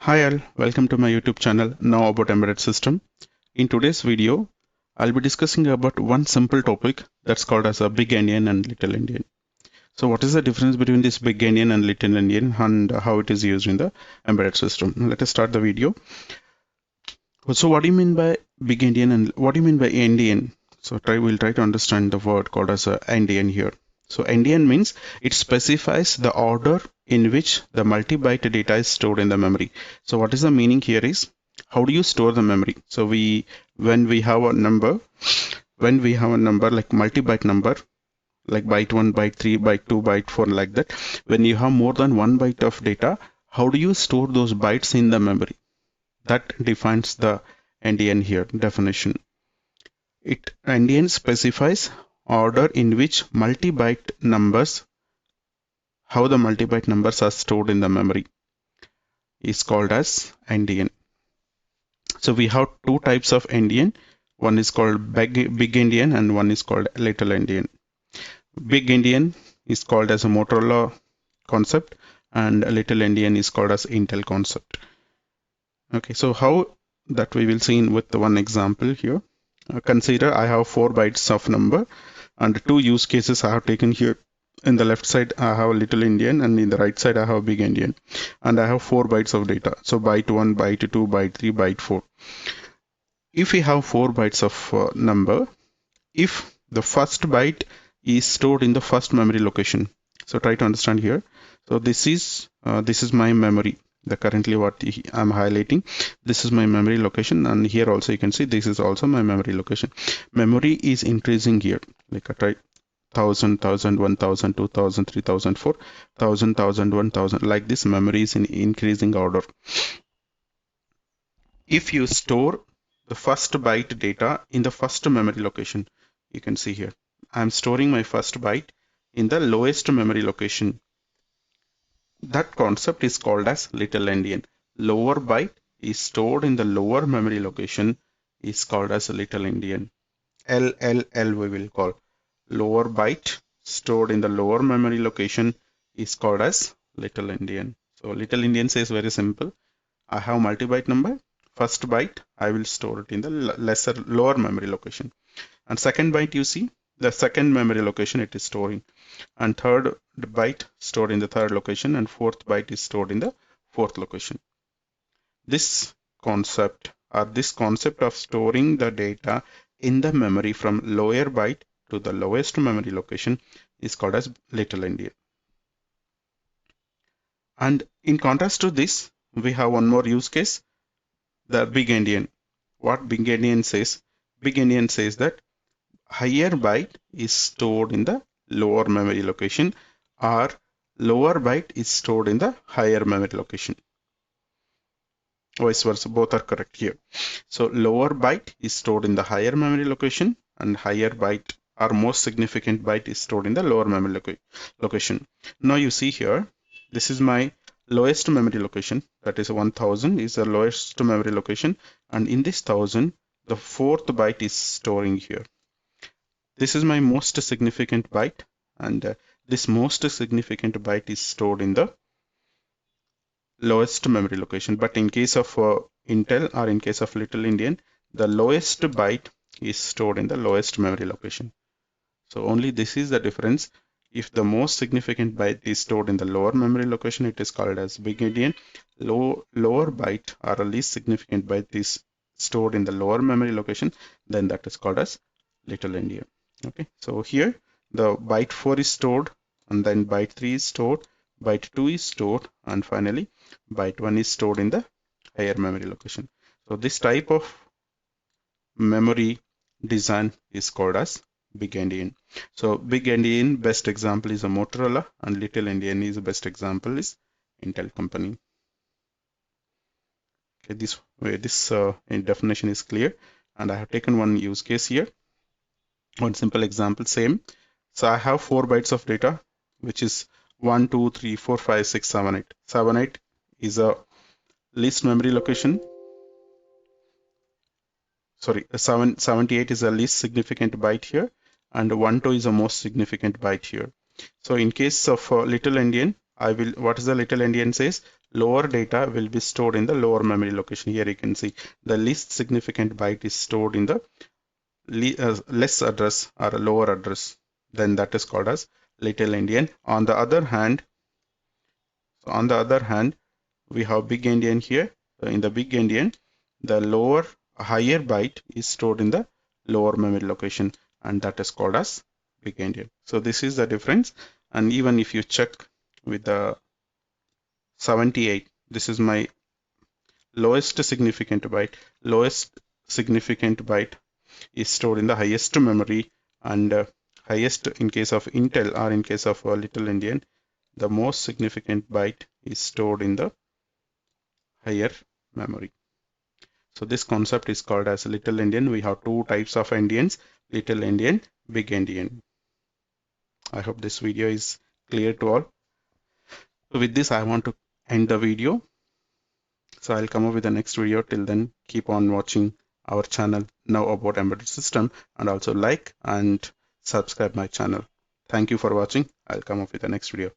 Hi all, welcome to my YouTube channel Now About Embedded System. In today's video, I'll be discussing about one simple topic that's called as a Big-endian and Little-endian. So what is the difference between this Big-endian and Little-endian and how it is used in the embedded system? Let us start the video. So what do you mean by Big-endian and what do you mean by Endian? So we'll try to understand the word called as a Endian here. So Endian means it specifies the order in which the multi-byte data is stored in the memory. So what is the meaning here is, how do you store the memory? So when we have a number like multi-byte number, like byte 1, byte 3, byte 2, byte 4, like that, when you have more than 1 byte of data, how do you store those bytes in the memory? That defines the Endian here definition. Endian specifies order in which multi-byte numbers, how the multi-byte numbers are stored in the memory is called as Endian. So we have two types of Endian. One is called Big-endian and one is called Little-endian. Big-endian is called as a Motorola concept and Little-endian is called as Intel concept. Okay, so how that we will see with one example here. Consider I have 4 bytes of number and two use cases I have taken here. In the left side I have Little-endian and in the right side I have Big-endian, and I have 4 bytes of data. So byte 1, byte 2, byte 3, byte 4. If we have 4 bytes of number, if the first byte is stored in the first memory location, so try to understand here. So this is my memory. The currently what I'm highlighting, this is my memory location, and here also you can see this is also my memory location. Memory is increasing here, like I tried 1000, 1000, 1000, 2000, 3000, 4000, 1000, 1000, like this. Memory is in increasing order. If you store the first byte data in the first memory location, you can see here I'm storing my first byte in the lowest memory location. That concept is called as Little-endian. Lower byte is stored in the lower memory location is called as Little-endian. LLL we will call. Lower byte stored in the lower memory location is called as Little-endian. So Little-endian says very simple. I have multi-byte number. First byte I will store it in the lower memory location. And second byte, you see the second memory location it is storing, and third byte stored in the third location, and fourth byte is stored in the fourth location. This concept of storing the data in the memory from lower byte to the lowest memory location is called as Little-endian. And in contrast to this, we have one more use case, the Big-endian. What Big-endian says? Big-endian says that higher byte is stored in the lower memory location, or lower byte is stored in the higher memory location. Vice versa, both are correct here. So lower byte is stored in the higher memory location, and higher byte or most significant byte is stored in the lower memory location. Now you see here, this is my lowest memory location, that is 1000 is the lowest memory location, and in this 1000 the fourth byte is storing here. This is my most significant byte, and this most significant byte is stored in the lowest memory location. But in case of Intel or in case of Little-endian, the lowest byte is stored in the lowest memory location. So only this is the difference. If the most significant byte is stored in the lower memory location, it is called as Big-endian. Lower byte or a least significant byte is stored in the lower memory location, then that is called as Little-endian. Okay, so here the byte 4 is stored, and then byte 3 is stored, byte 2 is stored, and finally byte 1 is stored in the higher memory location. So this type of memory design is called as Big-endian. So Big-endian best example is a Motorola, and Little-endian is the best example is Intel company. Okay, this definition is clear, and I have taken one use case here. One simple example, same. So I have 4 bytes of data, which is 1, 2, 3, 4, 5, 6, 7, 8. 7, 8 is a least memory location. Sorry, 78 is a least significant byte here, and 1, 2 is a most significant byte here. So in case of Little-endian, what is the Little-endian says? lower data will be stored in the lower memory location. Here you can see the least significant byte is stored in the less address or a lower address. Then that is called as little endian. On the other hand, we have big endian here. So in the big endian, the higher byte is stored in the lower memory location, and that is called as big endian. So this is the difference. And even if you check with the 78, this is my lowest significant byte. Lowest significant byte is stored in the highest memory, and highest in case of Intel, or in case of little endian, the most significant byte is stored in the higher memory. So this concept is called as little endian. We have two types of endians, little endian, big endian. I hope this video is clear to all. So with this, I want to end the video. So I'll come up with the next video. Till then, keep on watching our channel Now About Embedded System, and also like and subscribe my channel. Thank you for watching. I'll come up with the next video.